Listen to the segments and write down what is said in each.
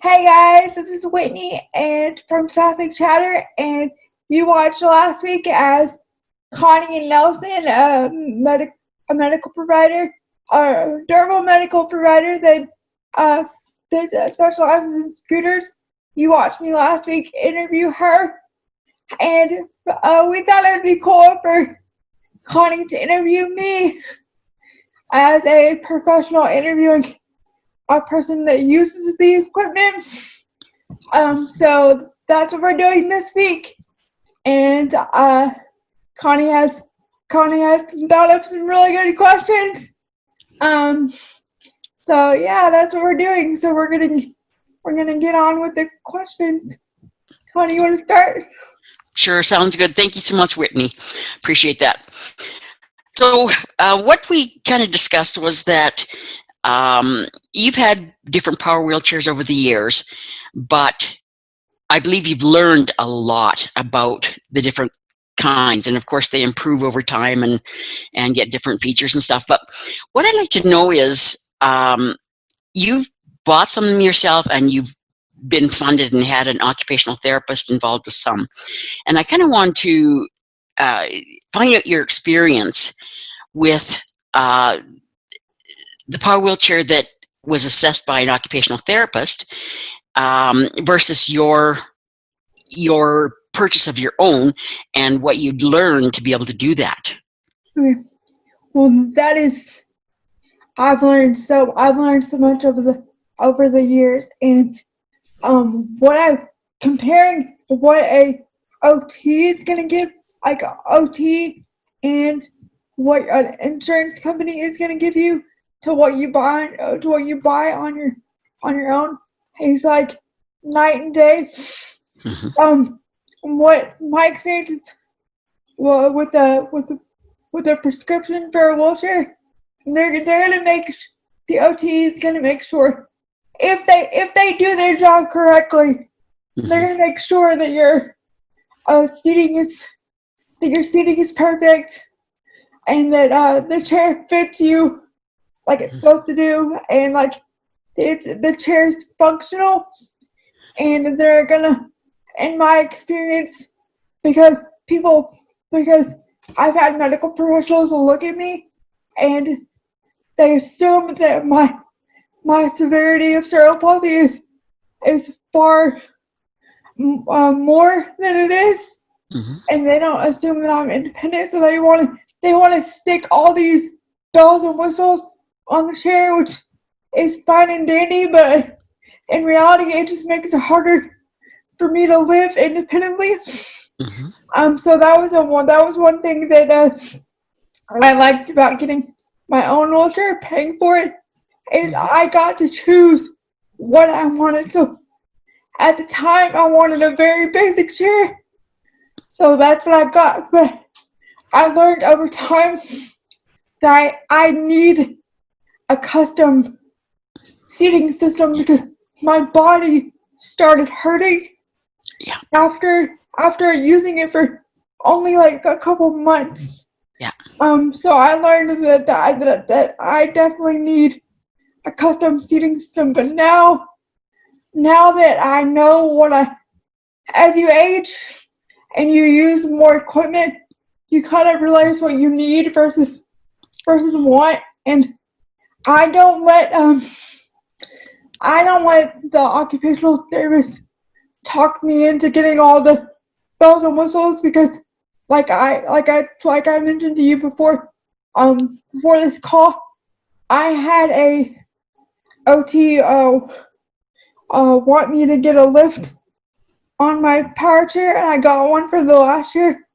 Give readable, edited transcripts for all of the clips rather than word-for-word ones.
Hey guys, this is Whitney and from Spastic Chatter, and you watched last week as Connie and Nelson, a medical provider, a durable medical provider that specializes in scooters. You watched me last week interview her, and we thought it would be cool for Connie to interview me as a professional interviewing a person that uses the equipment. So that's what we're doing this week. And Connie has thought up some really good questions. So yeah, that's what we're doing. So we're gonna get on with the questions. Connie, you want to start? Sure, sounds good. Thank you so much, Whitney. Appreciate that. So what we kind of discussed was that you've had different power wheelchairs over the years, but I believe you've learned a lot about the different kinds, and of course they improve over time and get different features and stuff. But what I'd like to know is you've bought some yourself and you've been funded and had an occupational therapist involved with some, and I kind of want to find out your experience with the power wheelchair that was assessed by an occupational therapist versus your purchase of your own and what you'd learned to be able to do that. Okay. Well, I've learned so much over the years, and comparing what a OT is gonna give, like OT, and what an insurance company is gonna give you to what you buy on your own is like night and day. Mm-hmm. What my experience is with a prescription for a wheelchair, they're gonna make the OT is gonna make sure if they do their job correctly, mm-hmm. they're gonna make sure that your seating is perfect, and that the chair fits you like it's supposed to do, and like the chair's functional, and they're gonna, in my experience, because I've had medical professionals look at me and they assume that my severity of cerebral palsy is far more than it is, mm-hmm. and they don't assume that I'm independent, so they want to stick all these bells and whistles on the chair, which is fine and dandy, but in reality it just makes it harder for me to live independently. Mm-hmm. So that was one thing that I liked about getting my own wheelchair, paying for it, is mm-hmm. I got to choose what I wanted. So at the time I wanted a very basic chair, so that's what I got. But I learned over time that I need a custom seating system because my body started hurting after using it for only like a couple months. Yeah. So I learned that I definitely need a custom seating system. But now that I know as you age and you use more equipment, you kind of realize what you need versus want. And I don't let the occupational therapist talk me into getting all the bells and whistles, because like I mentioned to you before this call, I had a OT want me to get a lift on my power chair, and I got one for the last year,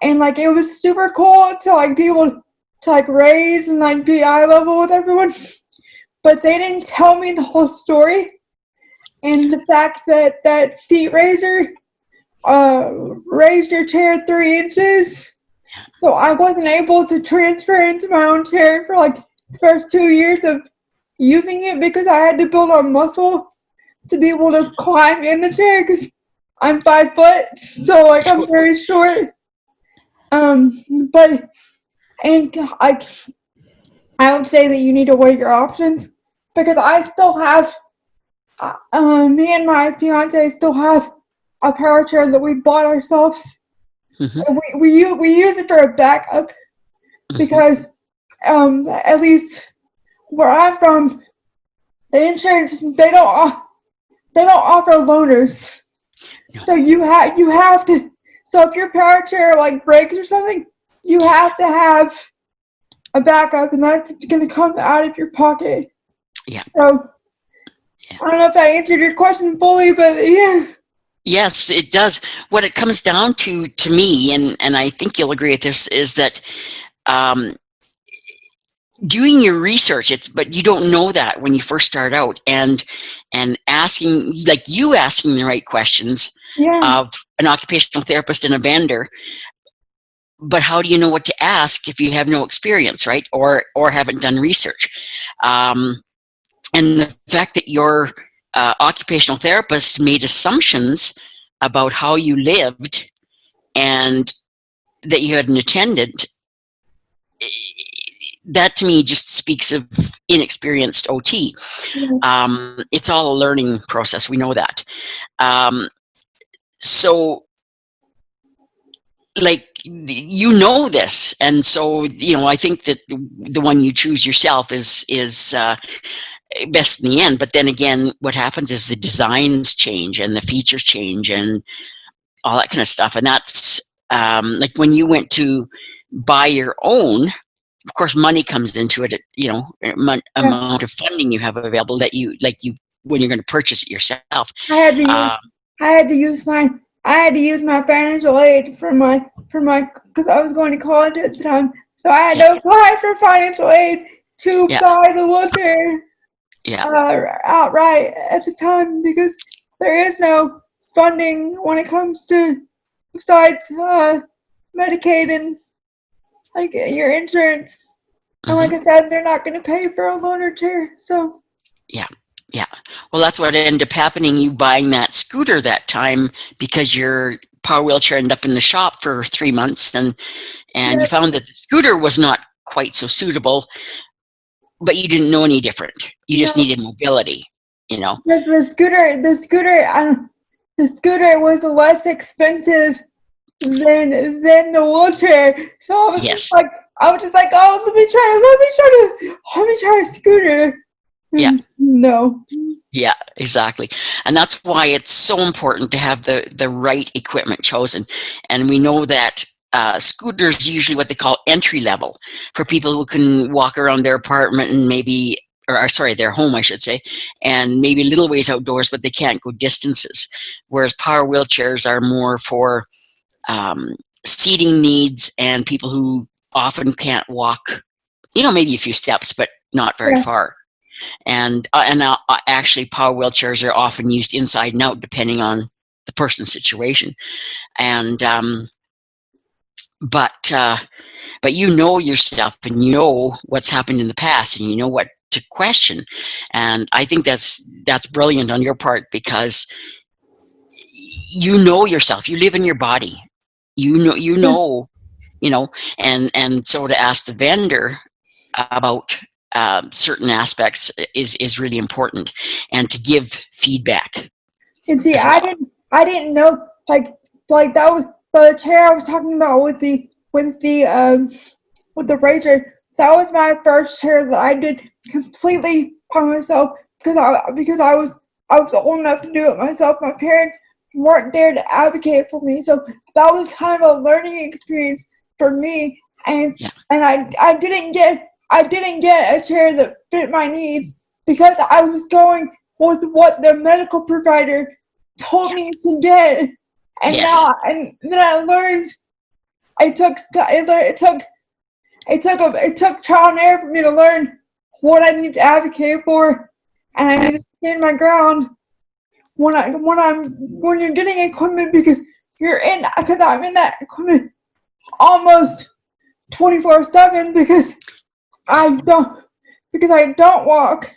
and like it was super cool to like be able to like raise and like be eye level with everyone, but they didn't tell me the whole story, and the fact that seat raiser raised your chair 3 inches, so I wasn't able to transfer into my own chair for like the first 2 years of using it, because I had to build up muscle to be able to climb in the chair, because I'm 5 foot, so like I'm very short. But I would say that you need to weigh your options, because I still have me and my fiance still have a power chair that we bought ourselves. Mm-hmm. And we use it for a backup because at least where I'm from, the insurance they don't offer loaners. No. So you have to. So if your power chair like breaks or something, you have to have a backup, and that's going to come out of your pocket. Yeah. So I don't know if I answered your question fully, but yeah. Yes, it does. What it comes down to me, and I think you'll agree with this, is that doing your research, but you don't know that when you first start out, and asking the right questions of an occupational therapist and a vendor. But how do you know what to ask if you have no experience, right? Or haven't done research? And the fact that your occupational therapist made assumptions about how you lived and that you had an attendant, that to me just speaks of inexperienced OT. It's all a learning process. We know that. So, like, you know this, and so I think that the one you choose yourself is best in the end. But then again, what happens is the designs change and the features change and all that kind of stuff. And that's like when you went to buy your own, of course, money comes into it, amount of funding you have available that you when you're going to purchase it yourself. I had to use my financial aid for my because I was going to college at the time. So I had to apply for financial aid to buy the wheelchair outright at the time, because there is no funding when it comes to besides Medicaid and like your insurance. And like I said, they're not going to pay for a loaner chair. So yeah. Well, that's what ended up happening. You buying that scooter that time because your power wheelchair ended up in the shop for 3 months, and you found that the scooter was not quite so suitable, but you didn't know any different. You just needed mobility, Because the scooter was less expensive than the wheelchair. So I was just like, oh, let me try a scooter. Yeah. No. Yeah, exactly. And that's why it's so important to have the right equipment chosen. And we know that scooters usually what they call entry level for people who can walk around their apartment and maybe, or sorry, their home, I should say, and maybe a little ways outdoors, but they can't go distances. Whereas power wheelchairs are more for seating needs and people who often can't walk, maybe a few steps, but not very far. And actually, power wheelchairs are often used inside and out, depending on the person's situation. And but you know your stuff, and you know what's happened in the past, and you know what to question. And I think that's brilliant on your part, because you know yourself. You live in your body. You know, and so to ask the vendor about certain aspects is really important, and to give feedback. And see, I didn't know like that was the chair I was talking about with the razor. That was my first chair that I did completely by myself, because I was old enough to do it myself. My parents weren't there to advocate for me, so that was kind of a learning experience for me. And I didn't get a chair that fit my needs, because I was going with what the medical provider told me to get. And then I learned. It took trial and error for me to learn what I need to advocate for, and I need to stand my ground when you're getting equipment, because I'm in that equipment almost 24/7, because I don't walk,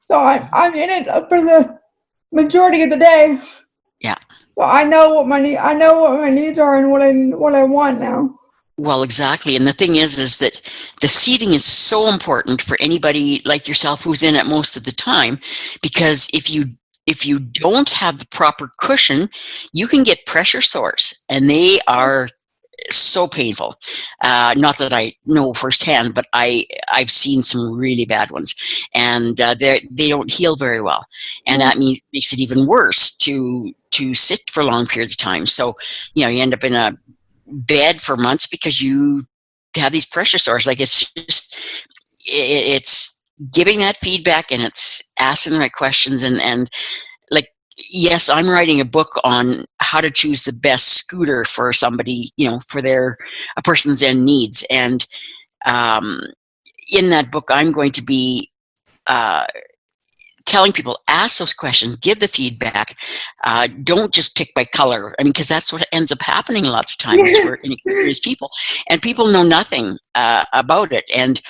so I'm in it for the majority of the day. Yeah. So I know what my needs are and what I want now. Well, exactly. And the thing is that the seating is so important for anybody like yourself who's in it most of the time, because if you don't have the proper cushion, you can get pressure sores, and they are so painful. Not that I know firsthand, but I've seen some really bad ones, and they don't heal very well, and that makes it even worse to sit for long periods of time. So, you end up in a bed for months because you have these pressure sores. Like, it's just it's giving that feedback, and it's asking the right questions, and like, yes, I'm writing a book on how to choose the best scooter for somebody, for a person's end needs. And in that book, I'm going to be telling people, ask those questions, give the feedback. Don't just pick by color. I mean, because that's what ends up happening lots of times for inexperienced people. And people know nothing about it. And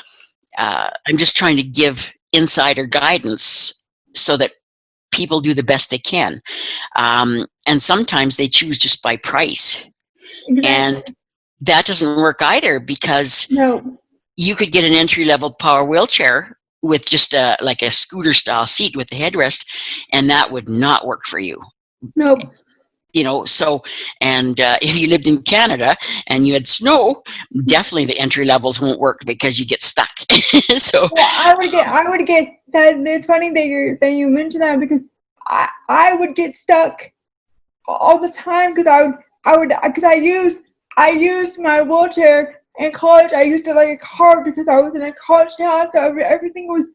I'm just trying to give insider guidance so that people do the best they can. And sometimes they choose just by price. Exactly. And that doesn't work either, because you could get an entry-level power wheelchair with just a scooter style seat with the headrest, and that would not work for you. Nope. So, and if you lived in Canada and you had snow, definitely the entry levels won't work because you get stuck. So I would get that. It's funny that you mentioned that, because I would get stuck all the time, because I used my wheelchair in college. I used it like a car because I was in a college town, so everything was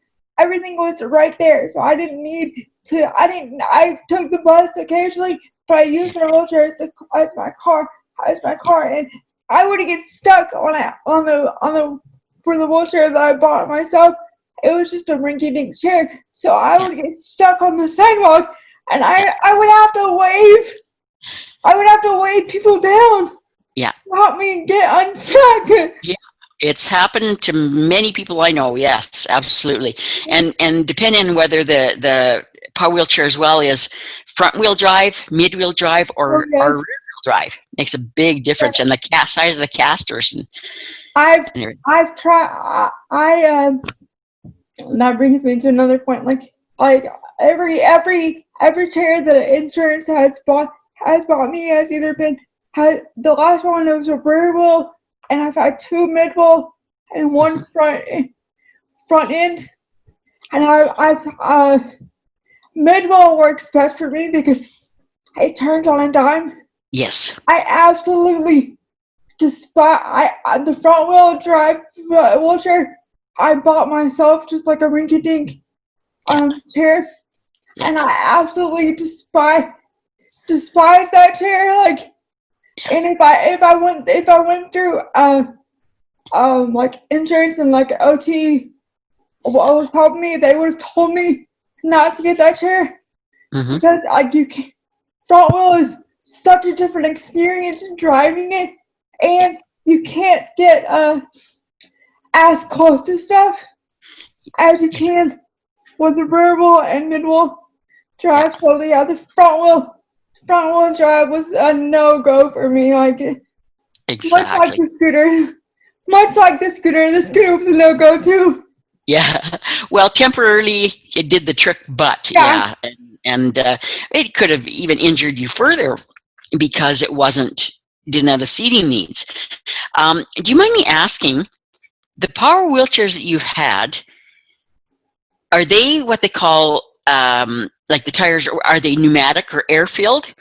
right there. So I didn't need to. I took the bus occasionally, but I used my wheelchair as my car, and I would get stuck on the for the wheelchair that I bought myself. It was just a rinky-dink chair, so I would get stuck on the sidewalk, and I would have to wave. I would have to wave people down. Yeah. Help me get unstuck. Yeah. It's happened to many people I know. Yes, absolutely. And depending on whether the power wheelchair as well is front wheel drive, mid wheel drive, or rear wheel drive, makes a big difference. And the size of the casters. And I've tried. That brings me to another point. Like every chair that insurance has bought me has either been the last one was a rear wheel, and I've had 2 mid wheel and 1 front end. And I've mid wheel works best for me because it turns on a dime. Yes. I absolutely despise the front wheel drive wheelchair. I bought myself just like a rinky-dink chair, and I absolutely despise that chair. Like, and if I went through like insurance and like OT, what was helping me, they would have told me not to get that chair, because like front wheel is such a different experience in driving it, and you can't get as close to stuff as you can with the rear wheel and mid wheel drive. So the front wheel drive was a no-go for me. Like, exactly. Much like the scooter was a no-go too. Yeah. Well, temporarily it did the trick, but and it could have even injured you further because it didn't have the seating needs. Do you mind me asking, the power wheelchairs that you've had, are they what they call like the tires, are they pneumatic or air-filled,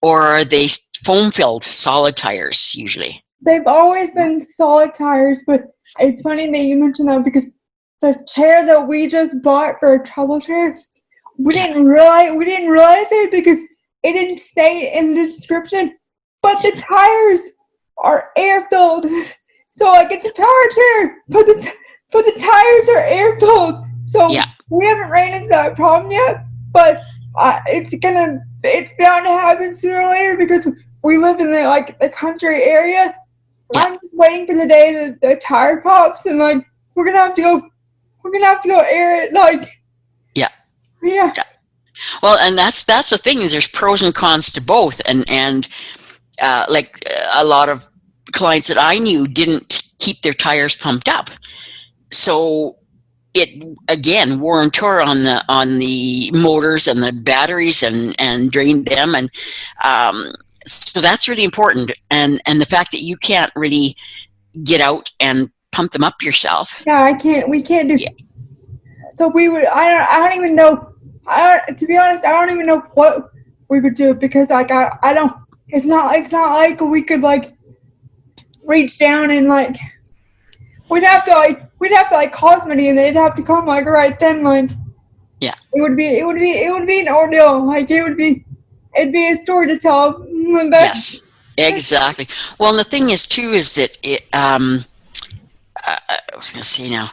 or are they foam-filled solid tires usually? They've always been solid tires, but it's funny that you mentioned that, because the chair that we just bought for a travel chair, we didn't realize it because it didn't say in the description, but the tires are air-filled. So like, it's a power chair, but the tires are air-filled. So we haven't ran into that problem yet, but it's bound to happen sooner or later, because we live in the country area. I'm just waiting for the day that the tire pops, and like we're gonna have to go air it. Like, yeah. Well, and that's the thing, is there's pros and cons to both, and like a lot of clients that I knew didn't keep their tires pumped up. So it again wore and tore on the motors and the batteries and drained them, and so that's really important. And the fact that you can't really get out and pump them up yourself. Yeah, I can't. We can't do. Yeah. So we would. I don't even know. To be honest, I don't even know what we would do, because like I don't. It's not like we could like reach down and like. We'd have to call somebody, and they'd have to come like right then. Like, yeah, it would be an ordeal. Like it'd be a story to tell. Yes, exactly. Well, and the thing is too is that it. I was going to say now,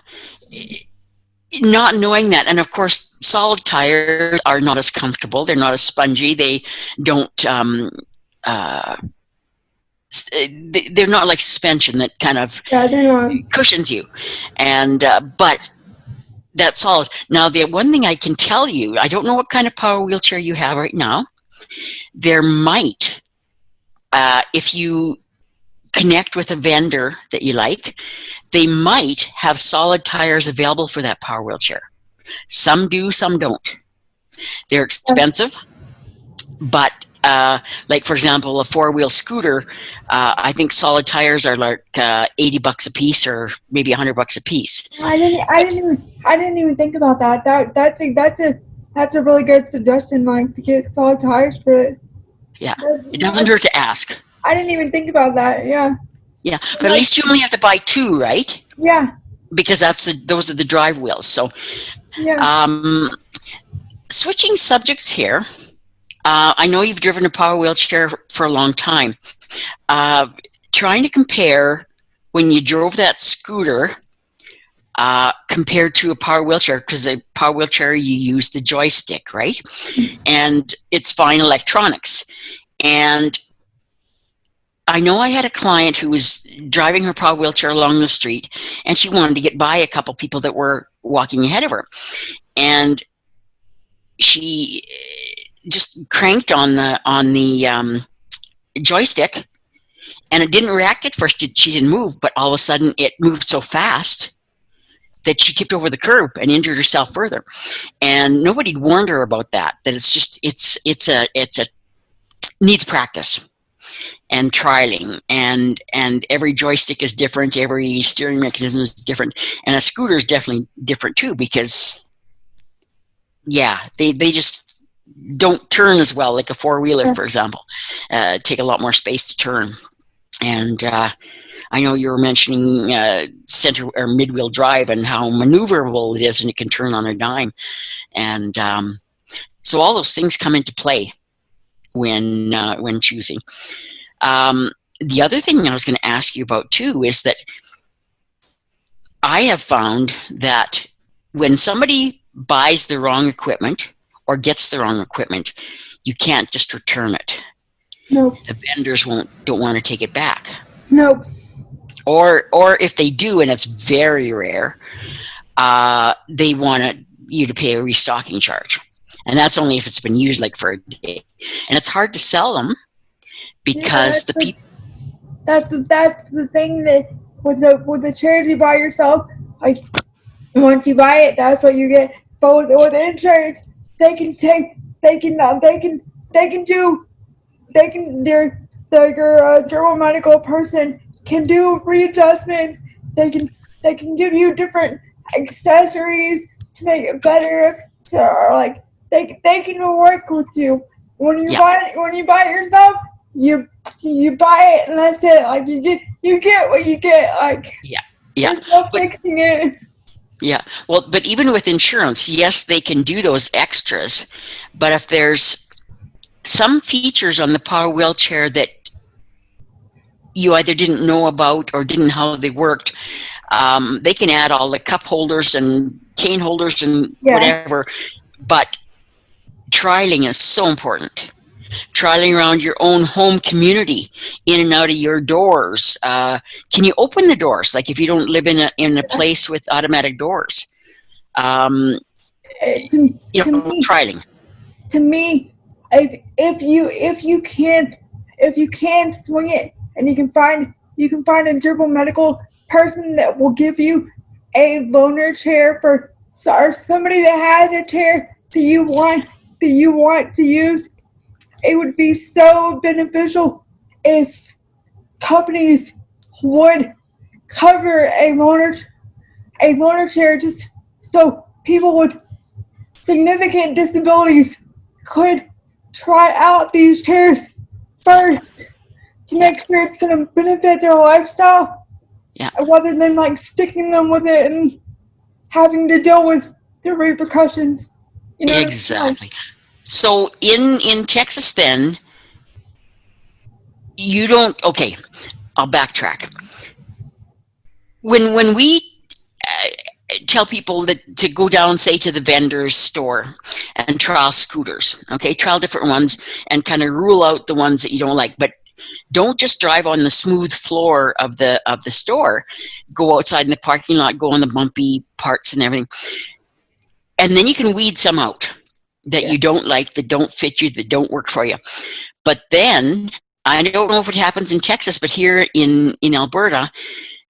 not knowing that, and of course, solid tires are not as comfortable. They're not as spongy. They don't. They're not like suspension that kind of cushions you, and but that's solid. Now, the one thing I can tell you, I don't know what kind of power wheelchair you have right now. There might, if you connect with a vendor that you like, they might have solid tires available for that power wheelchair. Some do, some don't. They're expensive, but like for example, a four-wheel scooter, I think solid tires are like $80 a piece, or maybe $100 a piece. I didn't even think about that. That's a really good suggestion, like to get solid tires for it. Yeah, it doesn't hurt to ask. I didn't even think about that. Yeah. Yeah, but at least you only have to buy two, right? Yeah. Because those are the drive wheels. So, yeah. Switching subjects here. I know you've driven a power wheelchair for a long time. Trying to compare when you drove that scooter compared to a power wheelchair, because a power wheelchair you use the joystick, right? And it's fine electronics. And I know I had a client who was driving her power wheelchair along the street, and she wanted to get by a couple people that were walking ahead of her. And she just cranked on the joystick, and it didn't react at first. She didn't move, but all of a sudden it moved so fast that she tipped over the curb and injured herself further. And nobody warned her about that. That it's needs practice and trialing, and every joystick is different, every steering mechanism is different, and a scooter is definitely different too, because they just don't turn as well, like a four-wheeler, for example. Take a lot more space to turn. And I know you were mentioning center or mid-wheel drive and how maneuverable it is, and it can turn on a dime. And so all those things come into play when choosing. The other thing I was going to ask you about too is that I have found that when somebody buys the wrong equipment or gets the wrong equipment, you can't just return it. Nope. The vendors don't want to take it back. Nope. Or if they do, and it's very rare, they want you to pay a restocking charge. And that's only if it's been used like for a day. And it's hard to sell them because the people. That's the thing that with the chairs you buy yourself, like once you buy it, that's what you get. But with insurance, their general medical person can do readjustments. They can give you different accessories to make it better. They can work with you. When you buy it yourself, you buy it and that's it. Like you get what you get. Like there's no fixing it. Yeah, well, but even with insurance, yes, they can do those extras, but if there's some features on the power wheelchair that you either didn't know about or didn't know how they worked, they can add all the cup holders and cane holders and whatever, but trialing is so important. Trialing around your own home community, in and out of your doors. Can you open the doors? Like if you don't live in a place with automatic doors, trialing. To me, if you can't swing it and you can find you can find a Cerebral medical person that will give you a loaner chair for or somebody that has a chair that you want to use. It would be so beneficial if companies would cover a loaner chair just so people with significant disabilities could try out these chairs first to make sure it's going to benefit their lifestyle, rather than like sticking them with it and having to deal with the repercussions. You know, exactly. So in Texas, then you don't. Okay, I'll backtrack. When we tell people that to go down, say, to the vendor's store and trial scooters, okay, trial different ones and kind of rule out the ones that you don't like, but don't just drive on the smooth floor of the store. Go outside in the parking lot, go on the bumpy parts and everything, and then you can weed some out that you don't like, that don't fit you, that don't work for you. But then, I don't know if it happens in Texas, but here in Alberta,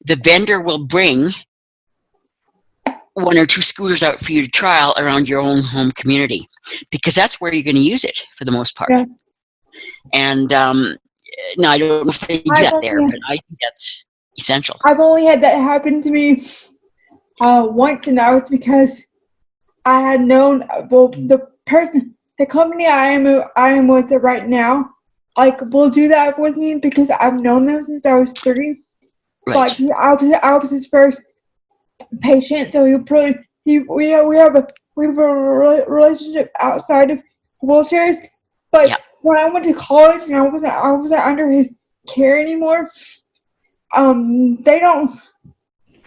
the vendor will bring one or two scooters out for you to trial around your own home community, because that's where you're going to use it for the most part. And now I don't know if they do that there, but I think that's essential. I've only had that happen to me once, and that was because I had known, well, the company I am with right now, like, will do that with me because I've known them since I was 3. Right. Like, I was his first patient, so we have a relationship outside of wheelchairs. But when I went to college and I wasn't under his care anymore, they don't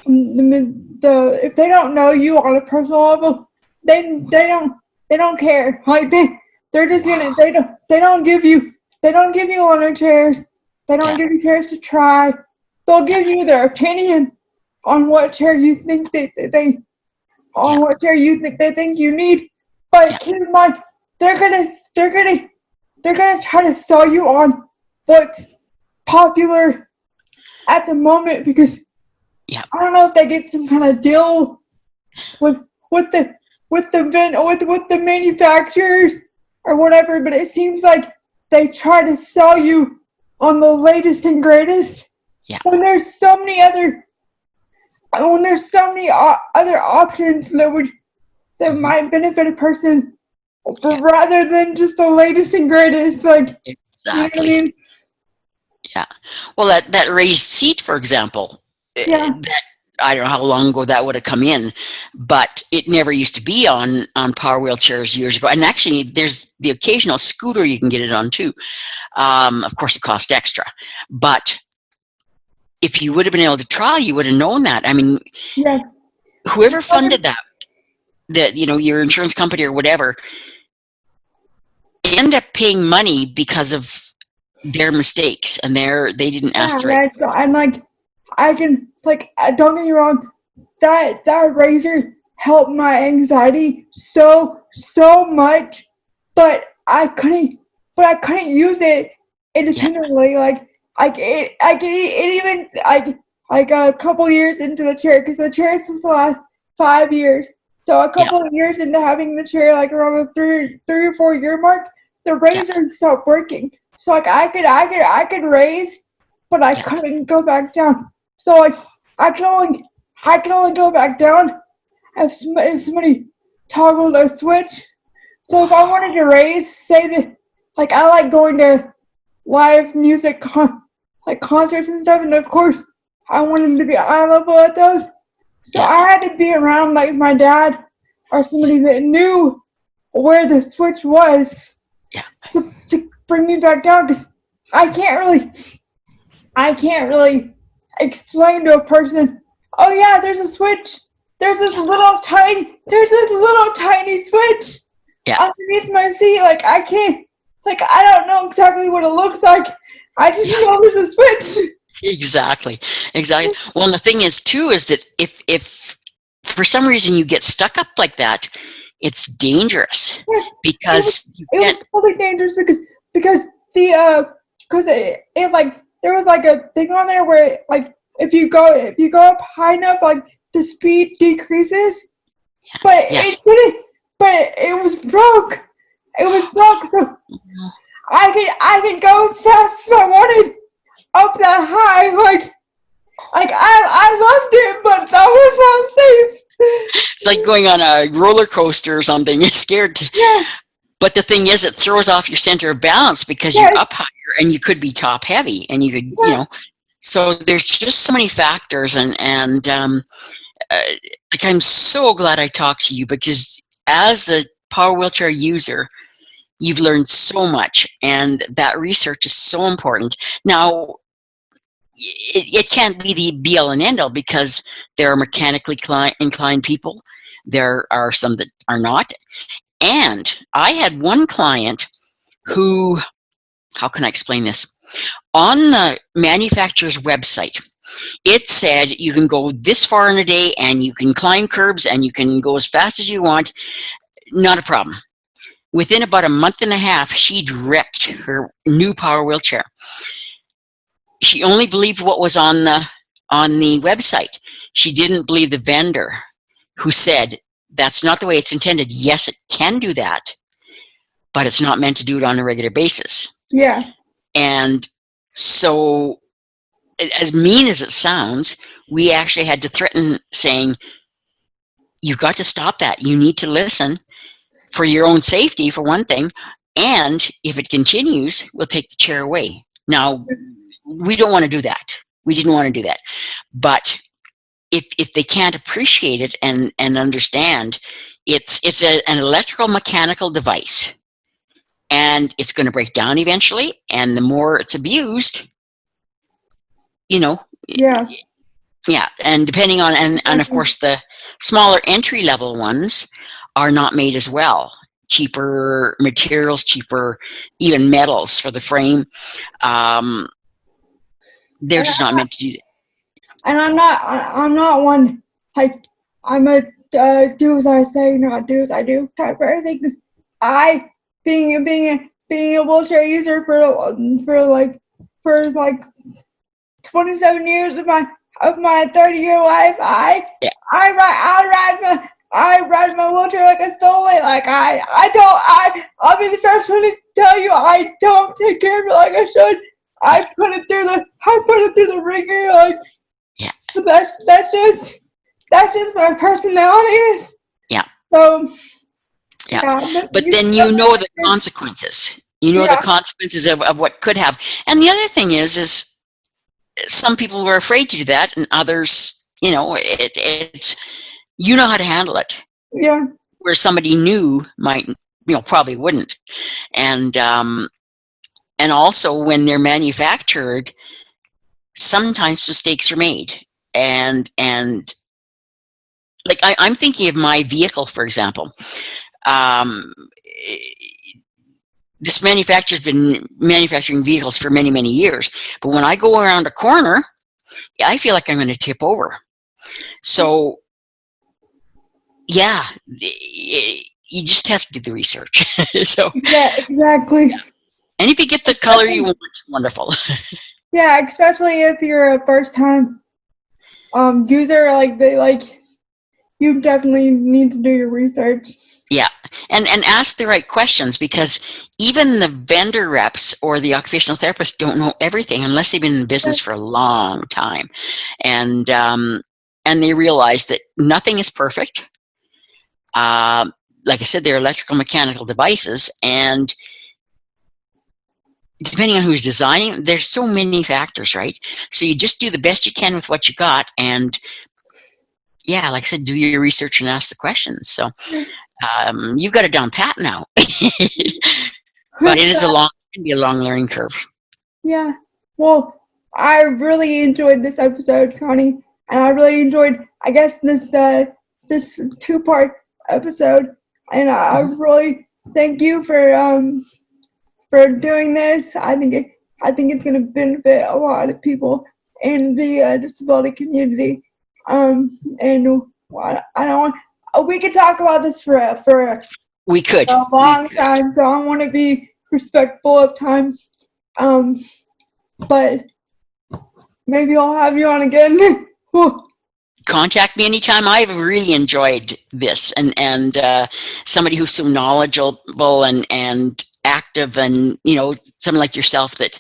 if they don't know you on a personal level, they don't care. Like they're just gonna they don't give you loaner chairs. They don't give you chairs to try. They'll give you their opinion on what chair you think what chair you think they think you need. But keep in mind, they're gonna try to sell you on what's popular at the moment, because I don't know if they get some kind of deal with the manufacturers or whatever, but it seems like they try to sell you on the latest and greatest. When there's so many other options that might benefit a person, rather than just the latest and greatest. Like, exactly. You know what I mean? Yeah. Well, that raised seat, for example. That, I don't know how long ago that would have come in, but it never used to be on power wheelchairs years ago. And actually, there's the occasional scooter you can get it on too. Of course, it costs extra, but if you would have been able to try, you would have known that. I mean, whoever funded that, your insurance company or whatever, end up paying money because of their mistakes, and they didn't ask the right. I'm like, don't get me wrong, that razor helped my anxiety so much, but I couldn't use it independently. It even a couple years into the chair, because the chair is supposed to last 5 years. So a couple of years into having the chair, like around the 3 or 4 year mark, the razor stopped working. So I could raise, but I couldn't go back down. So I can only go back down if somebody toggled a switch. So if I wanted to raise, say that, I like going to live music concerts and stuff, and of course I wanted to be eye level at those. So I had to be around my dad or somebody that knew where the switch was to bring me back down, because I can't really explain to a person, oh yeah, there's a switch. There's this little tiny switch underneath my seat. I can't, I don't know exactly what it looks like. I just know there's a switch. Exactly. Well, and the thing is too, is that if for some reason you get stuck up like that, it's dangerous, because it was totally dangerous, because it there was like a thing on there where like if you go up high enough, like the speed decreases, but Yes. it didn't. But it was broke. It was broke. So I could go as fast as I wanted up that high. Like I loved it, but that was unsafe. It's like going on a roller coaster or something. You're scared. Yeah. But the thing is, it throws off your center of balance because you're up higher and you could be top heavy and you could, you know, so there's just so many factors like I'm so glad I talked to you because as a power wheelchair user, you've learned so much and that research is so important. Now, it can't be the be all and end all because there are mechanically inclined people. There are some that are not. And I had one client who, how can I explain this? On the manufacturer's website, it said you can go this far in a day and you can climb curbs and you can go as fast as you want. Not a problem. Within about a month and a half, she'd wrecked her new power wheelchair. She only believed what was on the website. She didn't believe the vendor who said, that's not the way it's intended. Yes, it can do that, but it's not meant to do it on a regular basis. Yeah. And so, as mean as it sounds, we actually had to threaten saying, you've got to stop that. You need to listen for your own safety, for one thing. And if it continues, we'll take the chair away. Now, we don't want to do that. We didn't want to do that. But if they can't appreciate it and understand, it's an electrical mechanical device. And it's going to break down eventually. And the more it's abused, you know. Yeah. Yeah. And depending on, and of course, the smaller entry level ones are not made as well. Cheaper materials, cheaper even metals for the frame. They're just not meant to do that. And I'm not one, like, I'm a do as I say, not do as I do type person. Because I, being a wheelchair user for like 27 years of my 30-year life, I ride my wheelchair like I stole it. Like I'll be the first one to tell you I don't take care of it like I should. I put it through the ringer, like. Yeah. But that's just my personality. Yeah. So. Yeah. But then you know the consequences. You know the consequences of what could have. And the other thing is some people were afraid to do that, and others, you know, it's you know how to handle it. Yeah. Where somebody new might, you know, probably wouldn't. And also when they're manufactured, sometimes mistakes are made. And like I'm thinking of my vehicle, for example. This manufacturer's been manufacturing vehicles for many, many years. But when I go around a corner, I feel like I'm going to tip over. So, yeah, you just have to do the research. So, yeah, exactly. And if you get the color you want, wonderful. Yeah, especially if you're a first-time user, you definitely need to do your research. Yeah, and ask the right questions, because even the vendor reps or the occupational therapists don't know everything unless they've been in business for a long time, and they realize that nothing is perfect. Like I said, they're electrical mechanical devices, and depending on who's designing, there's so many factors, right? So you just do the best you can with what you got, and yeah, like I said, do your research and ask the questions. So you've got it down pat now. But it can be a long learning curve. Yeah. Well, I really enjoyed this episode, Connie, and I really enjoyed, I guess, this two-part episode, and I really thank you for doing this. I think it's going to benefit a lot of people in the disability community. And I don't want. We could talk about this for a long time, so I want to be respectful of time. But maybe I'll have you on again. Contact me anytime. I've really enjoyed this, and somebody who's so knowledgeable and active, and someone like yourself that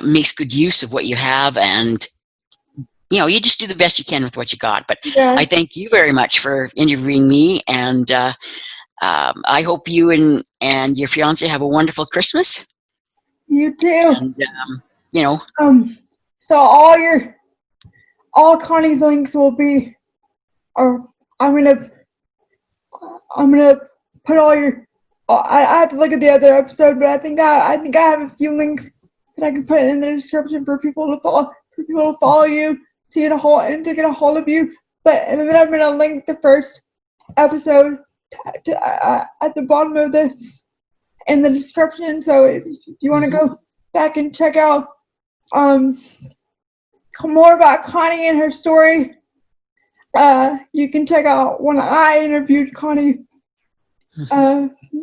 makes good use of what you have, and you just do the best you can with what you got. But Yeah. I thank you very much for interviewing me, and I hope you and your fiance have a wonderful Christmas. You too. And So all Connie's links will be, or I'm gonna put all your. I have to look at the other episode, but I think I have a few links that I can put in the description for people to follow you, to get a hold of you. And then I'm gonna link the first episode at the bottom of this in the description. So if you want to go back and check out more about Connie and her story, you can check out when I interviewed Connie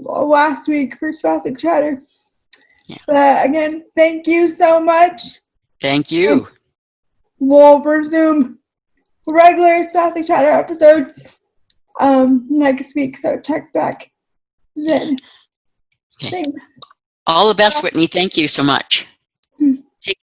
last week for Spastic Chatter. Yeah. But again, thank you so much. Thank you. We'll resume regular Spastic Chatter episodes next week, so check back then. Okay. Thanks. All the best, Whitney. Thank you so much.